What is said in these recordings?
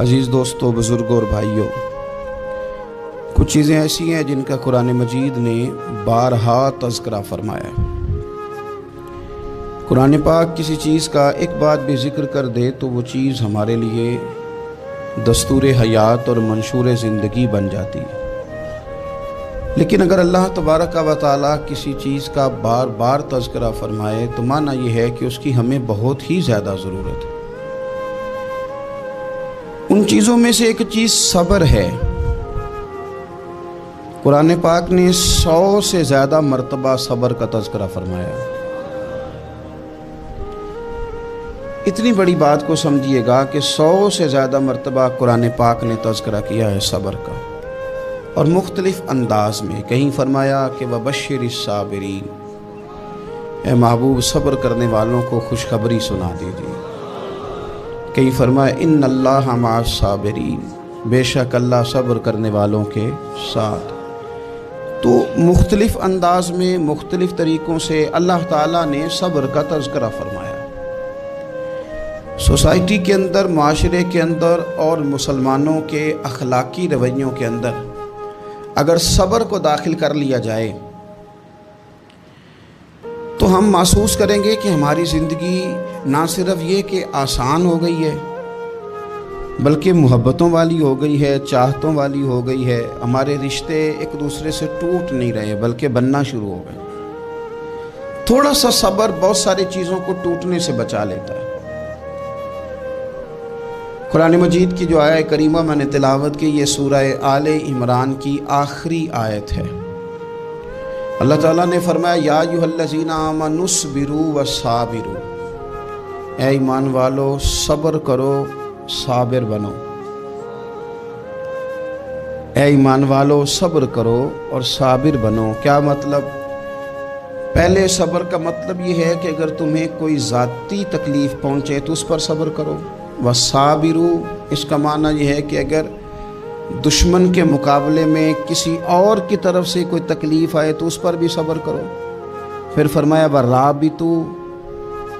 عزیز دوستو، بزرگوں اور بھائیوں، کچھ چیزیں ایسی ہیں جن کا قرآن مجید نے بارہا تذکرہ فرمایا ہے۔ قرآن پاک کسی چیز کا ایک بات بھی ذکر کر دے تو وہ چیز ہمارے لیے دستور حیات اور منشور زندگی بن جاتی ہے۔ لیکن اگر اللہ تبارک و تعالیٰ کسی چیز کا بار بار تذکرہ فرمائے تو معنی یہ ہے کہ اس کی ہمیں بہت ہی زیادہ ضرورت ہے۔ ان چیزوں میں سے ایک چیز صبر ہے۔ قرآن پاک نے 100 سے زیادہ مرتبہ صبر کا تذکرہ فرمایا۔ اتنی بڑی بات کو سمجھیے گا کہ 100 سے زیادہ مرتبہ قرآن پاک نے تذکرہ کیا ہے صبر کا، اور مختلف انداز میں۔ کہیں فرمایا کہ وَبَشِّرِ الصَّابِرِينَ، اے محبوب صبر کرنے والوں کو خوشخبری سنا دیجیے۔ کہیں فرمایا اِنَّ اللَّهَ مَعَ الصَّابِرِينَ، بے شک اللہ صبر کرنے والوں کے ساتھ۔ تو مختلف انداز میں، مختلف طریقوں سے اللہ تعالیٰ نے صبر کا تذکرہ فرمایا۔ سوسائٹی کے اندر، معاشرے کے اندر اور مسلمانوں کے اخلاقی رویوں کے اندر اگر صبر کو داخل کر لیا جائے تو ہم محسوس کریں گے کہ ہماری زندگی نہ صرف یہ کہ آسان ہو گئی ہے بلکہ محبتوں والی ہو گئی ہے، چاہتوں والی ہو گئی ہے۔ ہمارے رشتے ایک دوسرے سے ٹوٹ نہیں رہے بلکہ بننا شروع ہو گئے۔ تھوڑا سا صبر بہت ساری چیزوں کو ٹوٹنے سے بچا لیتا ہے۔ قرآن مجید کی جو آیت کریمہ میں نے تلاوت کی، یہ سورہ آل عمران کی آخری آیت ہے۔ اللہ تعالیٰ نے فرمایا یا ایھا الذین آمنوا اصبروا وصابروا، اے ایمان والو صبر کرو، صابر بنو۔ اے ایمان والو صبر کرو اور صابر بنو۔ کیا مطلب؟ پہلے صبر کا مطلب یہ ہے کہ اگر تمہیں کوئی ذاتی تکلیف پہنچے تو اس پر صبر کرو۔ وصابروا، اس کا معنی یہ ہے کہ اگر دشمن کے مقابلے میں کسی اور کی طرف سے کوئی تکلیف آئے تو اس پر بھی صبر کرو۔ پھر فرمایا ورابطوا،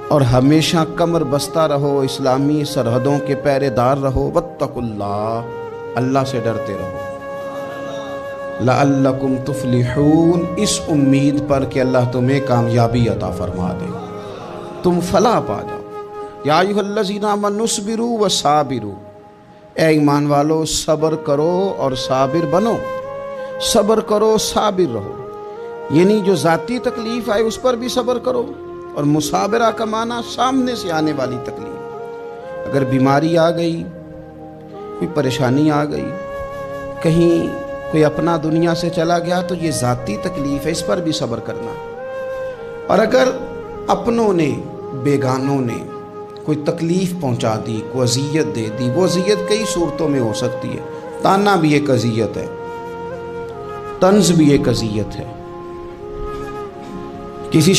اور ہمیشہ کمر بستہ رہو، اسلامی سرحدوں کے پہرے دار رہو۔ واتقوا اللہ، اللہ سے ڈرتے رہو۔ لعلکم تفلحون، اس امید پر کہ اللہ تمہیں کامیابی عطا فرما دے، تم فلاح پا جاؤ۔ یا ایھا الذین آمنوا اصبروا وصابروا، اے ایمان والو صبر کرو اور صابر بنو۔ صبر کرو، صابر رہو، یعنی جو ذاتی تکلیف آئے اس پر بھی صبر کرو۔ اور مصابرہ کا معنی سامنے سے آنے والی تکلیف۔ اگر بیماری آ گئی، کوئی پریشانی آ گئی، کہیں کوئی اپنا دنیا سے چلا گیا تو یہ ذاتی تکلیف ہے، اس پر بھی صبر کرنا۔ اور اگر اپنوں نے، بیگانوں نے کوئی تکلیف پہنچا دی، کوئی اذیت دے دی، وہ اذیت کئی صورتوں میں ہو سکتی ہے۔ تانا بھی ایک اذیت ہے، طنز بھی ایک اذیت ہے، کسی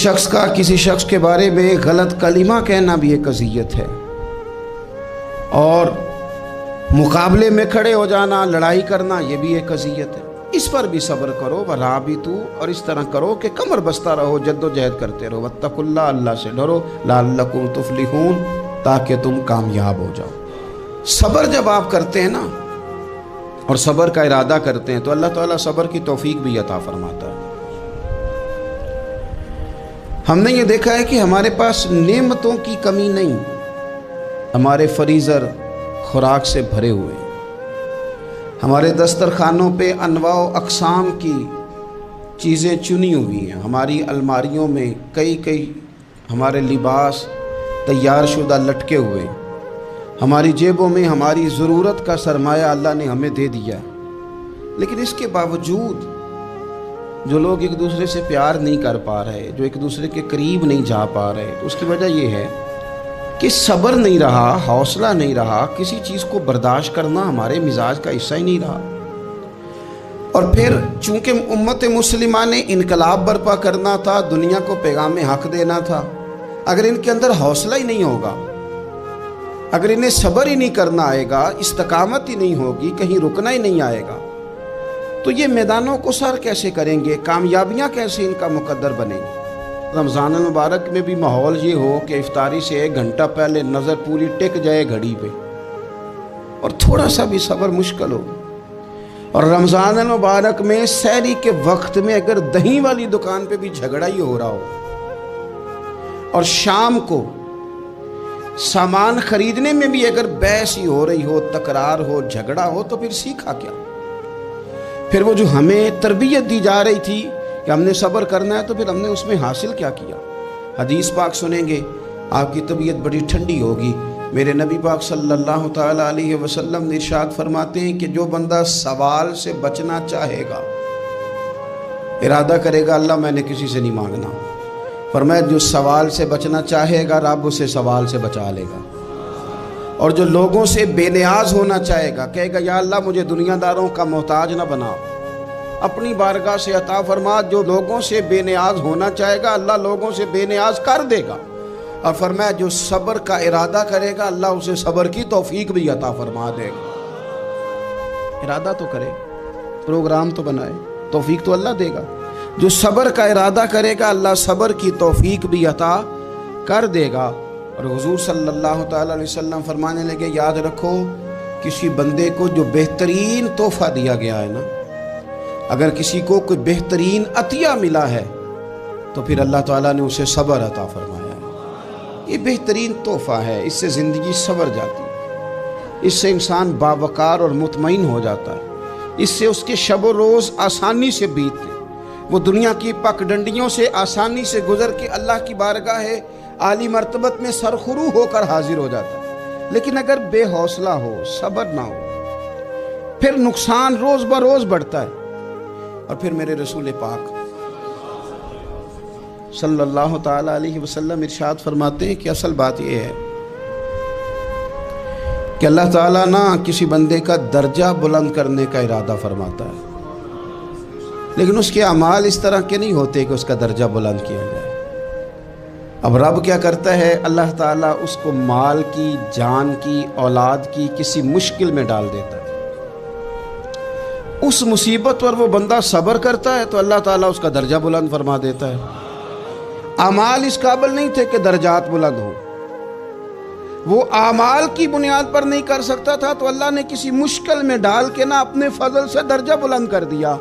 شخص کے بارے میں غلط کلمہ کہنا بھی ایک اذیت ہے، اور مقابلے میں کھڑے ہو جانا، لڑائی کرنا، یہ بھی ایک اذیت ہے۔ اس پر بھی صبر کرو۔ ورابطوا، اور اس طرح کرو کہ کمر بستہ رہو، جد و جہد کرتے رہو۔ واتقوا اللہ، اللہ سے ڈرو۔ لعلکم تفلحون، تاکہ تم کامیاب ہو جاؤ۔ صبر جب آپ کرتے ہیں نا اور صبر کا ارادہ کرتے ہیں تو اللہ تعالیٰ صبر کی توفیق بھی عطا فرماتا ہے۔ ہم نے یہ دیکھا ہے کہ ہمارے پاس نعمتوں کی کمی نہیں، ہمارے فریزر خوراک سے بھرے ہوئے، ہمارے دسترخوانوں پہ انواع و اقسام کی چیزیں چنی ہوئی ہیں، ہماری الماریوں میں کئی ہمارے لباس تیار شدہ لٹکے ہوئے، ہماری جیبوں میں ہماری ضرورت کا سرمایہ اللہ نے ہمیں دے دیا۔ لیکن اس کے باوجود جو لوگ ایک دوسرے سے پیار نہیں کر پا رہے، جو ایک دوسرے کے قریب نہیں جا پا رہے، اس کی وجہ یہ ہے کہ صبر نہیں رہا، حوصلہ نہیں رہا، کسی چیز کو برداشت کرنا ہمارے مزاج کا حصہ ہی نہیں رہا۔ اور پھر چونکہ امت مسلمہ نے انقلاب برپا کرنا تھا، دنیا کو پیغام حق دینا تھا، اگر ان کے اندر حوصلہ ہی نہیں ہوگا، اگر انہیں صبر ہی نہیں کرنا آئے گا، استقامت ہی نہیں ہوگی، کہیں رکنا ہی نہیں آئے گا، تو یہ میدانوں کو سر کیسے کریں گے؟ کامیابیاں کیسے ان کا مقدر بنیں گی؟ رمضان المبارک میں بھی ماحول یہ ہو کہ افطاری سے 1 گھنٹہ پہلے نظر پوری ٹک جائے گھڑی پہ، اور تھوڑا سا بھی صبر مشکل ہو. اور رمضان المبارک میں سحری کے وقت میں اگر دہی والی دکان پہ بھی جھگڑا ہی ہو رہا ہو اور شام کو سامان خریدنے میں بھی اگر بحث ہی ہو رہی ہو، تکرار ہو، جھگڑا ہو، تو پھر سیکھا کیا؟ پھر وہ جو ہمیں تربیت دی جا رہی تھی کہ ہم نے صبر کرنا ہے، تو پھر ہم نے اس میں حاصل کیا کیا؟ حدیث پاک سنیں گے، آپ کی طبیعت بڑی ٹھنڈی ہوگی. میرے نبی پاک صلی اللہ تعالیٰ علیہ وسلم نے ارشاد فرماتے ہیں کہ جو بندہ سوال سے بچنا چاہے گا، ارادہ کرے گا اللہ میں نے کسی سے نہیں مانگنا، فرمایا جو سوال سے بچنا چاہے گا رب اسے سوال سے بچا لے گا. اور جو لوگوں سے بے نیاز ہونا چاہے گا، کہے گا یا اللہ مجھے دنیا داروں کا محتاج نہ بنا، اپنی بارگاہ سے عطا فرما. جو لوگوں سے بے نیاز ہونا چاہے گا اللہ لوگوں سے بے نیاز کر دے گا. اور فرمایا جو صبر کا ارادہ کرے گا اللہ اسے صبر کی توفیق بھی عطا فرما دے گا. ارادہ تو کرے، پروگرام تو بنائے، توفیق تو اللہ دے گا. جو صبر کا ارادہ کرے گا اللہ صبر کی توفیق بھی عطا کر دے گا. اور حضور صلی اللہ تعالیٰ علیہ وسلم فرمانے لگے، یاد رکھو کسی بندے کو جو بہترین تحفہ دیا گیا ہے نا، اگر کسی کو کوئی بہترین عطیہ ملا ہے تو پھر اللہ تعالیٰ نے اسے صبر عطا فرمایا ہے. یہ بہترین تحفہ ہے، اس سے زندگی سنور جاتی ہے، اس سے انسان باوقار اور مطمئن ہو جاتا ہے، اس سے اس کے شب و روز آسانی سے بیتتے، وہ دنیا کی پک ڈنڈیوں سے آسانی سے گزر کے اللہ کی بارگاہ عالی مرتبت میں سرخرو ہو کر حاضر ہو جاتا ہے. لیکن اگر بے حوصلہ ہو، صبر نہ ہو، پھر نقصان روز بروز بڑھتا ہے. اور پھر میرے رسول پاک صلی اللہ تعالیٰ علیہ وسلم ارشاد فرماتے ہیں کہ اصل بات یہ ہے کہ اللہ تعالیٰ نہ کسی بندے کا درجہ بلند کرنے کا ارادہ فرماتا ہے، لیکن اس کے اعمال اس طرح کے نہیں ہوتے کہ اس کا درجہ بلند کیا جائے. اب رب کیا کرتا ہے، اللہ تعالیٰ اس کو مال کی، جان کی، اولاد کی کسی مشکل میں ڈال دیتا ہے. اس مصیبت پر وہ بندہ صبر کرتا ہے تو اللہ تعالیٰ اس کا درجہ بلند فرما دیتا ہے. اعمال اس قابل نہیں تھے کہ درجات بلند ہوں، وہ اعمال کی بنیاد پر نہیں کر سکتا تھا تو اللہ نے کسی مشکل میں ڈال کے نہ اپنے فضل سے درجہ بلند کر دیا.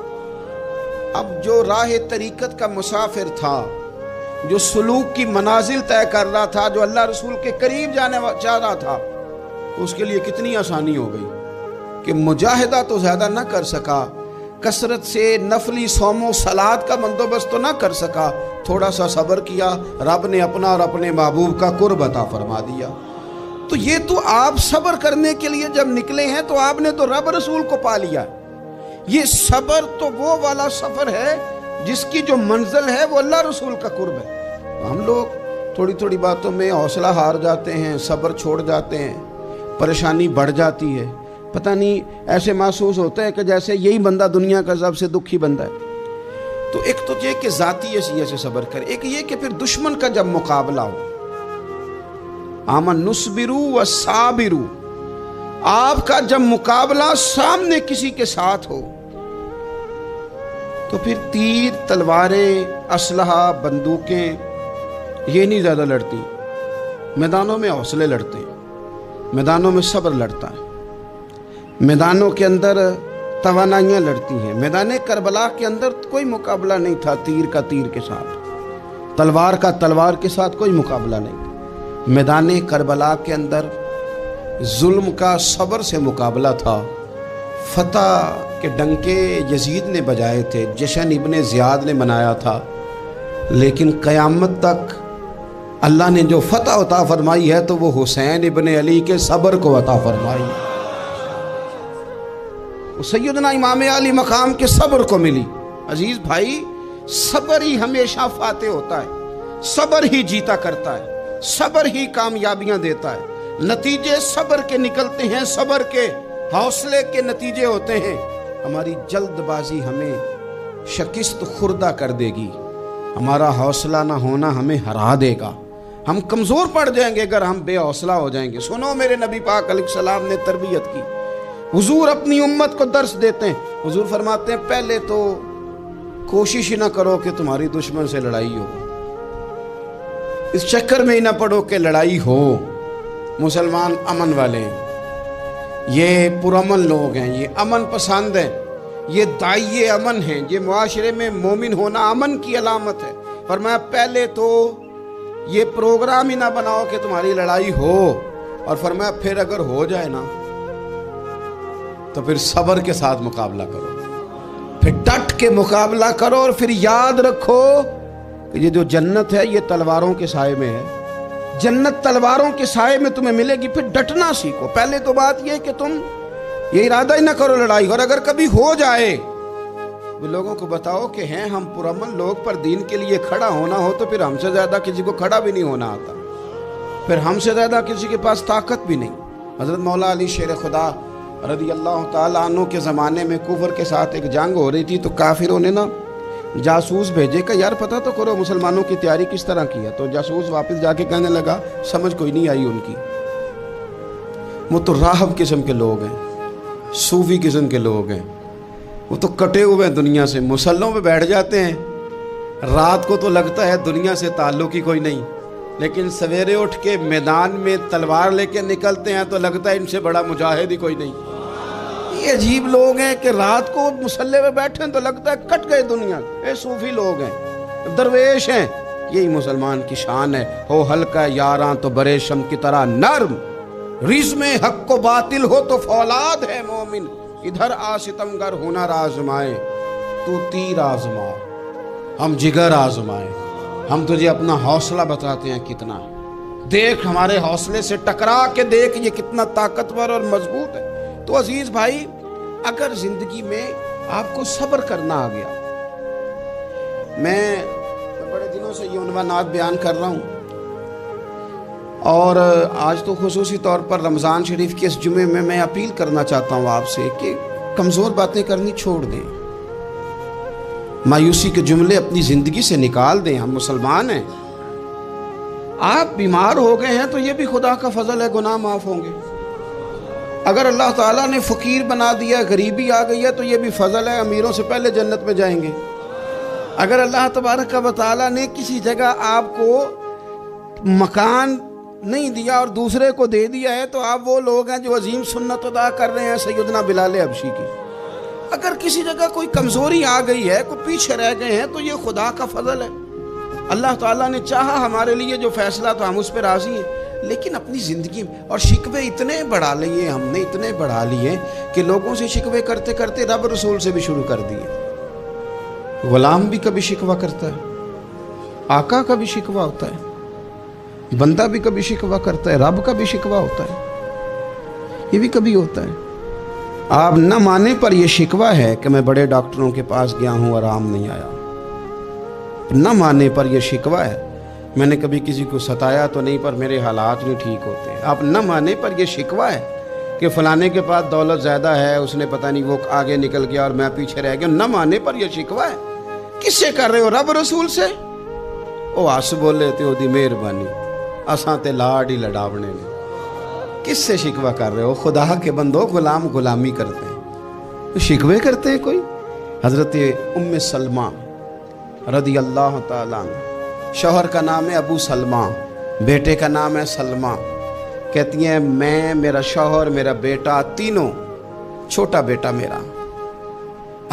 اب جو راہ طریقت کا مسافر تھا، جو سلوک کی منازل طے کر رہا تھا، جو اللہ رسول کے قریب جانے چاہ رہا تھا، اس کے لیے کتنی آسانی ہو گئی کہ مجاہدہ تو زیادہ نہ کر سکا، کثرت سے نفلی صوم و صلات کا بندوبست تو نہ کر سکا، تھوڑا سا صبر کیا، رب نے اپنا اور اپنے محبوب کا قرب عطا فرما دیا. تو یہ تو آپ صبر کرنے کے لیے جب نکلے ہیں تو آپ نے تو رب رسول کو پا لیا. یہ صبر تو وہ والا سفر ہے جس کی جو منزل ہے وہ اللہ رسول کا قرب ہے. ہم لوگ تھوڑی تھوڑی باتوں میں حوصلہ ہار جاتے ہیں، صبر چھوڑ جاتے ہیں، پریشانی بڑھ جاتی ہے. پتہ نہیں ایسے محسوس ہوتا ہے کہ جیسے یہی بندہ دنیا کا سب سے دکھی بندہ ہے. تو ایک تو یہ کہ ذاتی حیثیت سے صبر کرے، ایک یہ کہ پھر دشمن کا جب مقابلہ ہو، آمن نصبرو و صابرو، آپ کا جب مقابلہ سامنے کسی کے ساتھ ہو تو پھر تیر، تلواریں، اسلحہ، بندوقیں یہ نہیں زیادہ لڑتی. میدانوں میں حوصلے لڑتے ہیں، میدانوں میں صبر لڑتا ہے، میدانوں کے اندر توانائیاں لڑتی ہیں. میدان کربلا کے اندر کوئی مقابلہ نہیں تھا تیر کا تیر کے ساتھ، تلوار کا تلوار کے ساتھ کوئی مقابلہ نہیں تھا. میدان کربلا کے اندر ظلم کا صبر سے مقابلہ تھا. فتح کے ڈنکے یزید نے بجائے تھے، جشن ابن زیاد نے منایا تھا، لیکن قیامت تک اللہ نے جو فتح عطا فرمائی ہے تو وہ حسین ابن علی کے صبر کو عطا فرمائی، سیدنا امام علی مقام کے صبر کو ملی. عزیز بھائی، صبر ہی ہمیشہ فاتح ہوتا ہے، صبر ہی جیتا کرتا ہے، صبر ہی کامیابیاں دیتا ہے. نتیجے صبر کے نکلتے ہیں، صبر کے، حوصلے کے نتیجے ہوتے ہیں. ہماری جلد بازی ہمیں شکست خوردہ کر دے گی، ہمارا حوصلہ نہ ہونا ہمیں ہرا دے گا. ہم کمزور پڑ جائیں گے اگر ہم بے حوصلہ ہو جائیں گے. سنو، میرے نبی پاک علیہ السلام نے تربیت کی. حضور اپنی امت کو درس دیتے ہیں. حضور فرماتے ہیں پہلے تو کوشش ہی نہ کرو کہ تمہاری دشمن سے لڑائی ہو، اس چکر میں ہی نہ پڑو کہ لڑائی ہو. مسلمان امن والے ہیں، یہ پرامن لوگ ہیں، یہ امن پسند ہیں، یہ داعی امن ہیں، یہ معاشرے میں مومن ہونا امن کی علامت ہے۔ فرمایا پہلے تو یہ پروگرام ہی نہ بناؤ کہ تمہاری لڑائی ہو، اور فرمایا پھر اگر ہو جائے نا تو پھر صبر کے ساتھ مقابلہ کرو، پھر ڈٹ کے مقابلہ کرو، اور پھر یاد رکھو کہ یہ جو جنت ہے یہ تلواروں کے سائے میں ہے، جنت تلواروں کے سائے میں تمہیں ملے گی۔ پھر ڈٹنا سیکھو۔ پہلے تو بات یہ کہ تم یہ ارادہ ہی نہ کرو لڑائی، اور اگر کبھی ہو جائے وہ لوگوں کو بتاؤ کہ ہیں ہم پرامن لوگ، پر دین کے لیے کھڑا ہونا ہو تو پھر ہم سے زیادہ کسی کو کھڑا بھی نہیں ہونا آتا، پھر ہم سے زیادہ کسی کے پاس طاقت بھی نہیں۔ حضرت مولا علی شیر خدا رضی اللہ تعالیٰ عنہ کے زمانے میں کفر کے ساتھ ایک جنگ ہو رہی تھی، تو کافروں نے نا جاسوس بھیجے کہ یار پتہ تو کرو مسلمانوں کی تیاری کس طرح کی ہے۔ تو جاسوس واپس جا کے کہنے لگا سمجھ کوئی نہیں آئی ان کی، وہ تو راہب قسم کے لوگ ہیں، صوفی قسم کے لوگ ہیں، وہ تو کٹے ہوئے ہیں دنیا سے، مسلوں پہ بیٹھ جاتے ہیں، رات کو تو لگتا ہے دنیا سے تعلق ہی کوئی نہیں، لیکن سویرے اٹھ کے میدان میں تلوار لے کے نکلتے ہیں تو لگتا ہے ان سے بڑا مجاہد ہی کوئی نہیں۔ یہ عجیب لوگ ہیں کہ رات کو مسلح پہ بیٹھے ہیں تو لگتا ہے کٹ گئے دنیا، یہ صوفی لوگ ہیں، درویش ہیں۔ یہی مسلمان کی شان ہے، ہو ہلکا یاراں تو برے شم کی طرح نرم، رزم حق و باطل ہو تو فولاد ہے مومن، ادھر آ ستمگر ہنر آزمائے تو تیر آزما، ہم جگر آزمائے، ہم تجھے اپنا حوصلہ بتاتے ہیں کتنا، دیکھ ہمارے حوصلے سے ٹکرا کے دیکھ یہ کتنا طاقتور اور مضبوط ہے۔ تو عزیز بھائی، اگر زندگی میں آپ کو صبر کرنا آ گیا، میں بڑے دنوں سے یہ عنوانات بیان کر رہا ہوں، اور آج تو خصوصی طور پر رمضان شریف کے اس جمعے میں میں اپیل کرنا چاہتا ہوں آپ سے کہ کمزور باتیں کرنی چھوڑ دیں، مایوسی کے جملے اپنی زندگی سے نکال دیں۔ ہم مسلمان ہیں، آپ بیمار ہو گئے ہیں تو یہ بھی خدا کا فضل ہے، گناہ معاف ہوں گے۔ اگر اللہ تعالیٰ نے فقیر بنا دیا، غریبی آ گئی ہے تو یہ بھی فضل ہے، امیروں سے پہلے جنت میں جائیں گے۔ اگر اللہ تبارک و تعالیٰ نے کسی جگہ آپ کو مکان نہیں دیا اور دوسرے کو دے دیا ہے تو آپ وہ لوگ ہیں جو عظیم سنت ادا کر رہے ہیں سیدنا بلال حبشی کی۔ اگر کسی جگہ کوئی کمزوری آ گئی ہے، کوئی پیچھے رہ گئے ہیں تو یہ خدا کا فضل ہے۔ اللہ تعالیٰ نے چاہا ہمارے لیے جو فیصلہ تو ہم اس پہ راضی ہیں، لیکن اپنی زندگی میں اور شکوے اتنے بڑھا لیے، ہم نے اتنے بڑھا لیے کہ لوگوں سے شکوے کرتے کرتے رب رسول سے بھی شروع کر دیے۔ غلام بھی کبھی شکوہ کرتا ہے، آقا کا بھی شکوہ ہوتا ہے، بندہ بھی کبھی شکوہ کرتا ہے، رب کا بھی شکوہ ہوتا ہے، یہ بھی کبھی ہوتا ہے۔ آپ نہ مانے پر یہ شکوہ ہے کہ میں بڑے ڈاکٹروں کے پاس گیا ہوں، آرام نہیں آیا، نہ مانے پر یہ شکوہ ہے میں نے کبھی کسی کو ستایا تو نہیں پر میرے حالات نہیں ٹھیک ہوتے۔ آپ نہ مانے پر یہ شکوہ ہے کہ فلانے کے پاس دولت زیادہ ہے، اس نے پتہ نہیں وہ آگے نکل گیا اور میں پیچھے رہ گیا، نہ مانے پر یہ شکوہ ہے۔ کس سے کر رہے ہو؟ رب رسول سے۔ او آس بولے تے او دی مہربانی، اساں تے لاڈ ہی لڑاونے نے۔ کس سے شکوہ کر رہے ہو؟ خدا کے بندو، غلام غلامی کرتے ہیں، شکوے کرتے ہیں کوئی؟ حضرت ام سلمہ رضی اللہ تعالیٰ عنہ، شوہر کا نام ہے ابو سلمہ، بیٹے کا نام ہے سلمہ، کہتی ہیں میں، میرا شوہر، میرا بیٹا، تینوں، چھوٹا بیٹا میرا،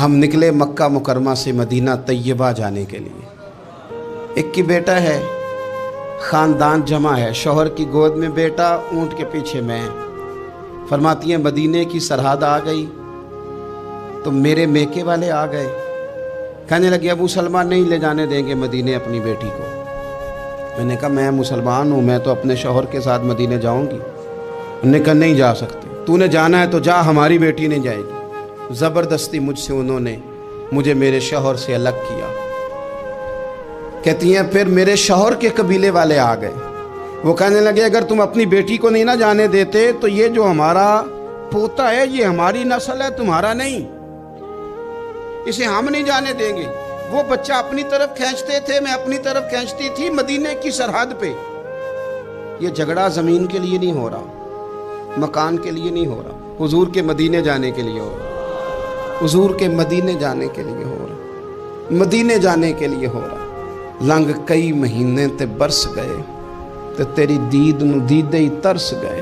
ہم نکلے مکہ مکرمہ سے مدینہ طیبہ جانے کے لیے۔ ایک کی بیٹا ہے، خاندان جمع ہے، شوہر کی گود میں بیٹا، اونٹ کے پیچھے میں۔ فرماتی ہیں مدینے کی سرحد آ گئی تو میرے میکے والے آ گئے، کہنے لگے ابو سلمہ نہیں لے جانے دیں گے مدینے اپنی بیٹی کو۔ میں نے کہا میں مسلمان ہوں، میں تو اپنے شوہر کے ساتھ مدینے جاؤں گی۔ انہوں نے کہا نہیں جا سکتے، تو نے جانا ہے تو جا، ہماری بیٹی نہیں جائے گی۔ زبردستی مجھ سے انہوں نے مجھے میرے شوہر سے الگ کیا۔ کہتی ہیں پھر میرے شوہر کے قبیلے والے آ گئے، وہ کہنے لگے اگر تم اپنی بیٹی کو نہیں نہ جانے دیتے تو یہ جو ہمارا پوتا ہے یہ ہماری نسل ہے، تمہارا نہیں، اسے ہم نہیں جانے دیں گے۔ وہ بچہ اپنی طرف کھینچتے تھے، میں اپنی طرف کھینچتی تھی، مدینے کی سرحد پہ۔ یہ جھگڑا زمین کے لیے نہیں ہو رہا، مکان کے لیے نہیں ہو رہا، حضور کے مدینے جانے کے لیے ہو رہا، حضور کے مدینے جانے کے لیے ہو رہا، مدینے جانے کے لیے ہو رہا۔ لنگ کئی مہینے تے برس گئے تے تیری دید نو دیدے ہی ترس گئے،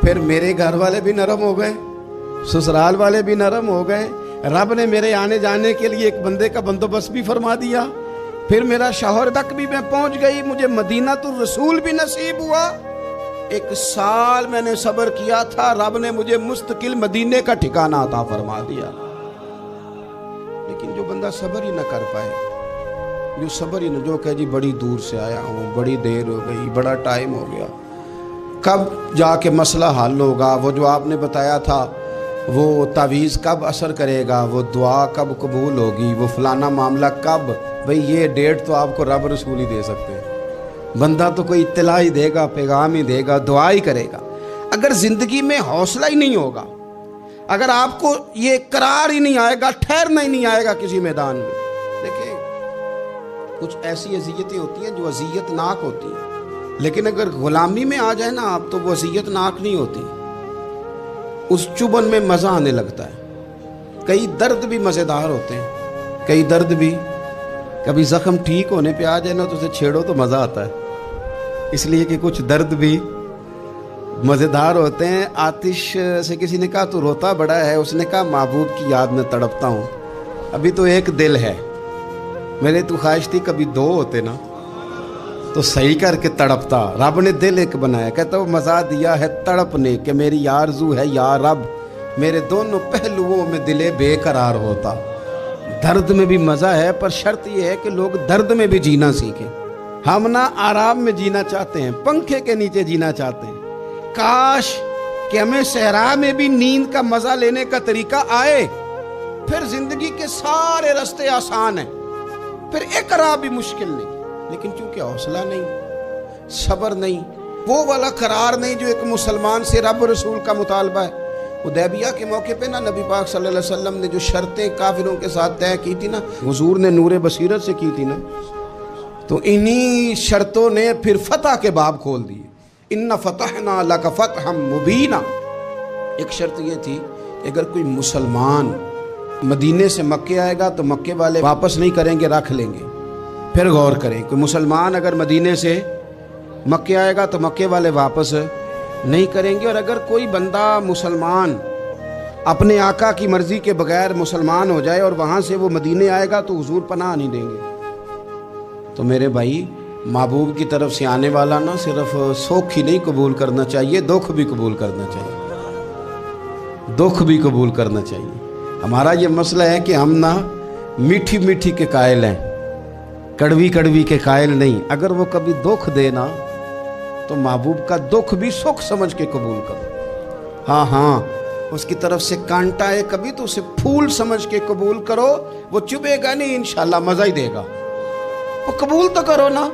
پھر میرے گھر والے بھی نرم ہو گئے, سسرال والے بھی نرم ہو گئے, رب نے میرے آنے جانے کے لیے ایک بندے کا بندوبست بھی فرما دیا, پھر میرا شوہر تک بھی میں پہنچ گئی, مجھے مدینہ الرسول بھی نصیب ہوا. 1 سال میں نے صبر کیا تھا, رب نے مجھے مستقل مدینے کا ٹھکانہ عطا فرما دیا. لیکن جو بندہ صبر ہی نہ کر پائے, جو صبر ہی نہ, جو کہ جی بڑی دور سے آیا ہوں, بڑی دیر ہو گئی, بڑا ٹائم ہو گیا, کب جا کے مسئلہ حل ہوگا, وہ جو آپ نے بتایا تھا وہ تعویذ کب اثر کرے گا, وہ دعا کب قبول ہوگی, وہ فلانا معاملہ کب, بھئی یہ ڈیٹ تو آپ کو رب رسول ہی دے سکتے ہیں. بندہ تو کوئی اطلاع ہی دے گا, پیغام ہی دے گا, دعا ہی کرے گا. اگر زندگی میں حوصلہ ہی نہیں ہوگا, اگر آپ کو یہ قرار ہی نہیں آئے گا, ٹھہرنا ہی نہیں آئے گا کسی میدان میں. دیکھیں کچھ ایسی اذیتیں ہوتی ہیں جو اذیت ناک ہوتی ہیں, لیکن اگر غلامی میں آ جائے نا آپ تو وہ اذیت ناک نہیں ہوتی, اس چبن میں مزہ آنے لگتا ہے. کئی درد بھی مزیدار ہوتے ہیں, کئی درد بھی, کبھی زخم ٹھیک ہونے پہ آ جائے نا تو اسے چھیڑو تو مزہ آتا ہے, اس لیے کہ کچھ درد بھی مزیدار ہوتے ہیں. آتش سے کسی نے کہا تو روتا بڑا ہے, اس نے کہا محبوب کی یاد میں تڑپتا ہوں, ابھی تو ایک دل ہے, میرے تو خواہش تھی کبھی 2 ہوتے نا تو صحیح کر کے تڑپتا. رب نے دل ایک بنایا, کہتا وہ مزہ دیا ہے تڑپ نے کہ میری آرزو ہے یا رب, میرے دونوں پہلوؤں میں دل بے قرار ہوتا. درد میں بھی مزہ ہے, پر شرط یہ ہے کہ لوگ درد میں بھی جینا سیکھیں. ہم نہ آرام میں جینا چاہتے ہیں, پنکھے کے نیچے جینا چاہتے ہیں. کاش کہ ہمیں صحرا میں بھی نیند کا مزہ لینے کا طریقہ آئے, پھر زندگی کے سارے راستے آسان ہیں, پھر ایک راہ بھی مشکل نہیں. لیکن چونکہ حوصلہ نہیں, صبر نہیں, وہ والا قرار نہیں جو ایک مسلمان سے رب رسول کا مطالبہ ہے. حدیبیہ کے موقع پہ نا نبی پاک صلی اللہ علیہ وسلم نے جو شرطیں کافروں کے ساتھ طے کی تھی نا, حضور نے نور بصیرت سے کی تھی نا, تو انہی شرطوں نے پھر فتح کے باب کھول دیے. ان فتحنا لک فتحا مبینا. ایک شرط یہ تھی کہ اگر کوئی مسلمان مدینے سے مکے آئے گا تو مکے والے واپس نہیں کریں گے, رکھ لیں گے. پھر غور کریں, کوئی مسلمان اگر مدینے سے مکے آئے گا تو مکے والے واپس نہیں کریں گے, اور اگر کوئی بندہ مسلمان اپنے آقا کی مرضی کے بغیر مسلمان ہو جائے اور وہاں سے وہ مدینے آئے گا تو حضور پناہ نہیں دیں گے. تو میرے بھائی, محبوب کی طرف سے آنے والا نہ صرف سوکھ ہی نہیں قبول کرنا چاہیے, دکھ بھی قبول کرنا چاہیے, دکھ بھی قبول کرنا چاہیے. ہمارا یہ مسئلہ ہے کہ ہم نہ میٹھی میٹھی کے قائل ہیں, کڑوی کڑوی کے قائل نہیں. اگر وہ کبھی دکھ دے نا تو محبوب کا دکھ بھی سکھ سمجھ کے قبول کرو. ہاں اس کی طرف سے کانٹا ہے کبھی تو اسے پھول سمجھ کے قبول کرو, وہ چبھے گا نہیں, انشاءاللہ مزہ ہی دے گا, وہ قبول تو کرو نا.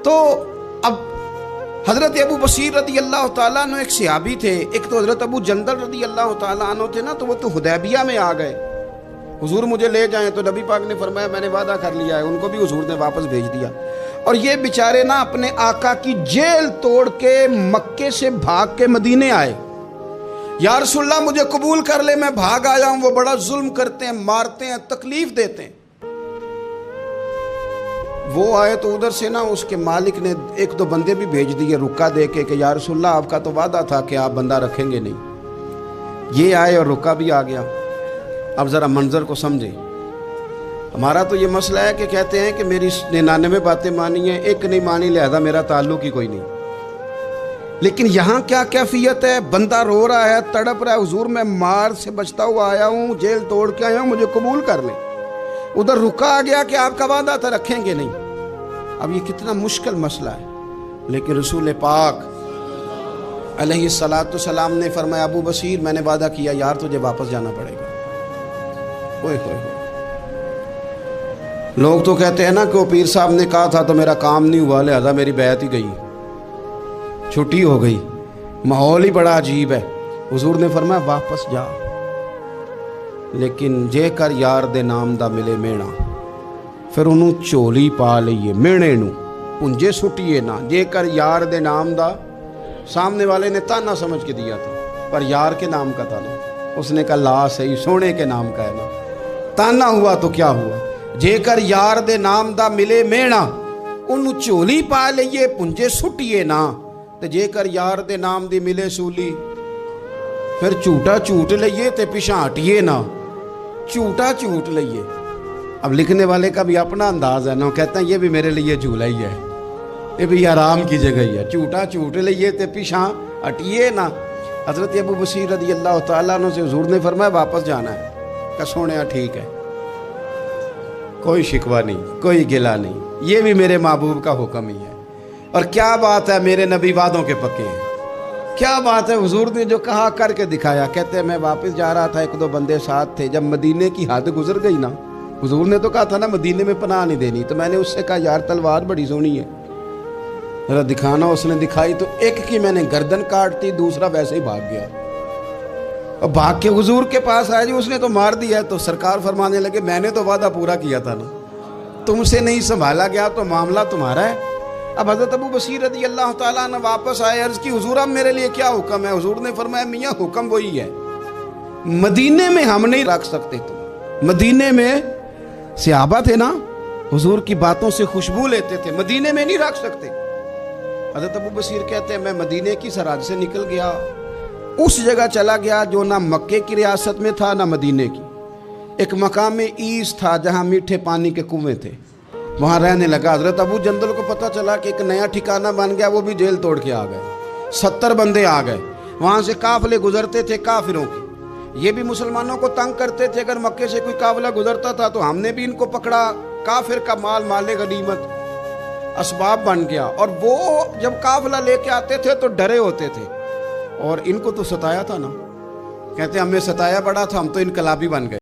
تو اب حضرت ابو بصیر رضی اللہ تعالیٰ عنہ ایک صحابی تھے, ایک تو حضرت ابو جندل رضی اللہ تعالیٰ عنہ تھے نا, تو وہ تو حدیبیہ میں آ گئے. حضور مجھے لے جائیں, تو نبی پاک نے فرمایا میں نے وعدہ کر لیا ہے, ان کو بھی حضور نے واپس بھیج دیا. اور یہ بیچارے نا اپنے آقا کی جیل توڑ کے مکے سے بھاگ کے مدینے آئے. یا رسول اللہ مجھے قبول کر لے, میں بھاگ آیا ہوں, وہ بڑا ظلم کرتے ہیں, مارتے ہیں, تکلیف دیتے ہیں. وہ آئے تو ادھر سے نا اس کے مالک نے 1-2 بندے بھی بھیج دیے رکا دے کے کہ یا رسول اللہ آپ کا تو وعدہ تھا کہ آپ بندہ رکھیں گے نہیں. یہ آئے اور رکا بھی آ گیا. اب ذرا منظر کو سمجھیں. ہمارا تو یہ مسئلہ ہے کہ کہتے ہیں کہ میری 99 باتیں مانی ہیں, ایک نہیں مانی, لہذا میرا تعلق ہی کوئی نہیں. لیکن یہاں کیا کیفیت ہے, بندہ رو رہا ہے, تڑپ رہا ہے, حضور میں مار سے بچتا ہوا آیا ہوں, جیل توڑ کے آیا ہوں, مجھے قبول کر لیں. ادھر رکا آ گیا کہ آپ کا وعدہ تھا رکھیں گے نہیں. اب یہ کتنا مشکل مسئلہ ہے, لیکن رسول پاک علیہ السلام نے فرمایا ابو بصیر میں نے وعدہ کیا یار تجھے واپس جانا پڑے گا. ہوئے ہوئے ہوئے. لوگ تو کہتے ہیں نا کہ وہ پیر صاحب نے کہا تھا تو میرا کام نہیں ہوا, لہذا میری بیعت ہی گئی, چھٹی ہو گئی. ماحول ہی بڑا عجیب ہے. حضور نے فرمایا واپس جا, لیکن جے کر یار دے نام دا ملے مینا, پھر انہوں چولی پا لئیے مینے نو پنجے سٹیے نا. جے کر یار دے نام دا, سامنے والے نے تانا سمجھ کے دیا تھا, پر یار کے نام کا تھا نا. اس نے کہا لا صحیح, سونے کے نام کا ہے نا. تانا ہوا تو کیا ہوا. جے کر یار دے نام دا ملے مینا, انہوں چولی پا لئیے پنجے سٹیے نا. تے جے کر یار دے نام دی ملے سولی، پھر جھوٹا جھوٹ لئیے تے پیچھا ہٹیے نہ، جھوٹا جھوٹ لئیے۔ اب لکھنے والے کا بھی اپنا انداز ہے نا، کہتے ہیں یہ بھی میرے لیے جھولا ہی ہے، یہ بھی آرام کی جگہ ہی ہے، جھوٹا جھوٹ لئیے تے پیچھا ہٹیے نہ۔ حضرت ابو بصیر رضی اللہ تعالیٰ عنہ سے حضور نے فرمایا واپس جانا ہے، کہ سونے ٹھیک ہے، کوئی شکوہ نہیں، کوئی گلہ نہیں، یہ بھی میرے محبوب کا حکم ہی ہے۔ اور کیا بات ہے، میرے نبی وعدوں کے پکے ہیں، کیا بات ہے، حضور نے جو کہا کر کے دکھایا۔ کہتے ہیں میں واپس جا رہا تھا، ایک دو بندے ساتھ تھے، جب مدینے کی حد گزر گئی نا، حضور نے تو کہا تھا نا مدینے میں پناہ نہیں دینی، تو میں نے اس سے کہا یار تلوار بڑی سونی ہے، ذرا دکھانا۔ اس نے دکھائی تو ایک کی میں نے گردن کاٹ دی، دوسرا ویسے ہی بھاگ گیا، اور بھاگ کے حضور کے پاس آیا، جی اس نے تو مار دیا ہے۔ تو سرکار فرمانے لگے میں نے تو وعدہ پورا کیا تھا نا، تم سے نہیں سنبھالا گیا تو معاملہ تمہارا ہے۔ اب حضرت ابو بصیر رضی اللہ تعالیٰ نے واپس آئے، عرض کی حضور اب میرے لیے کیا حکم ہے؟ حضور نے فرمایا میاں حکم وہی ہے، مدینے میں ہم نہیں رکھ سکتے، تم مدینے میں صحابہ تھے نا، حضور کی باتوں سے خوشبو لیتے تھے، مدینے میں نہیں رکھ سکتے۔ حضرت ابو بصیر کہتے ہیں میں مدینے کی سرحد سے نکل گیا، اس جگہ چلا گیا جو نہ مکے کی ریاست میں تھا نہ مدینے کی، ایک مقام ایس تھا جہاں میٹھے پانی کے کنویں تھے، وہاں رہنے لگا۔ حضرت ابو جندل کو پتہ چلا کہ ایک نیا ٹھکانہ بن گیا، وہ بھی جیل توڑ کے آ گئے، 70 بندے آ گئے، وہاں سے قافلے گزرتے تھے کافروں کے، یہ بھی مسلمانوں کو تنگ کرتے تھے، اگر مکے سے کوئی قافلہ گزرتا تھا تو ہم نے بھی ان کو پکڑا، کافر کا مال مال غنیمت اسباب بن گیا۔ اور وہ جب قافلہ لے کے آتے تھے تو ڈرے ہوتے تھے، اور ان کو تو ستایا تھا نا، کہتے ہیں ہمیں ستایا بڑا تھا، ہم تو انقلابی بن گئے۔